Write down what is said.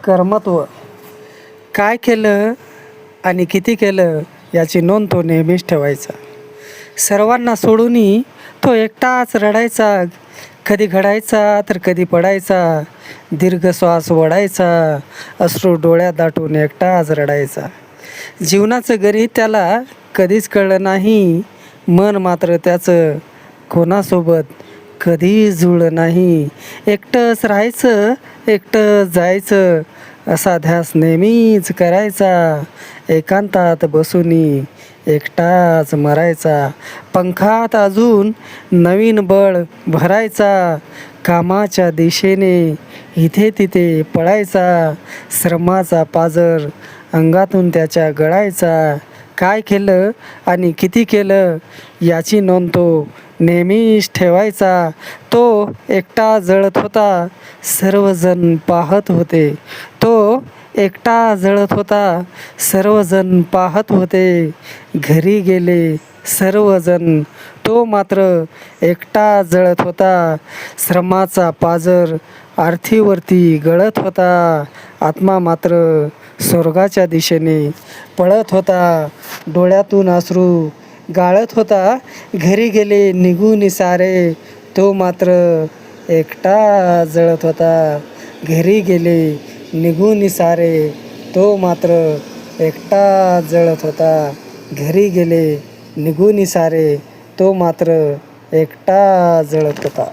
कर्मत्व. काय केलं आणि किती केलं याची नोंद तो नेहमीच ठेवायचा. सर्वांना सोडूनही तो एकटाच रडायचा. कधी घडायचा तर कधी पडायचा. दीर्घ श्वास ओढायचा. अश्रू डोळ्यात दाटून एकटाच रडायचा. जीवनाचं गणित त्याला कधीच कळलं नाही. मन मात्र त्याचं कोणासोबत कधी जुळलं नाही. एकटंच राहायचं, एकटंच जायचं असा ध्यास नेहमीच करायचा. एकांतात बसूनी एकटाच मरायचा. पंखात अजून नवीन बळ भरायचा. कामाच्या दिशेने इथे तिथे पळायचा. श्रमाचा पाझर अंगातून त्याच्या गळायचा. काय केलं आणि किती केलं याची नोंद तो नेहमीच ठेवायचा. तो एकटा जळत होता, सर्वजण पाहत होते. तो एकटा जळत होता, सर्वजण पाहत होते. घरी गेले सर्वजण, तो मात्र एकटा जळत होता. श्रमाचा पाझर आरतीवरती गळत होता. आत्मा मात्र स्वर्गाच्या दिशेने पळत होता. डोळ्यातून अश्रू गाळत होता. घरी गेले निघून सारे, तो मात्र एकटा जळत होता. घरी गेले निघून सारे, तो मात्र एकटा जळत होता. घरी गेले निघून सारे, तो मात्र एकटा जळत होता.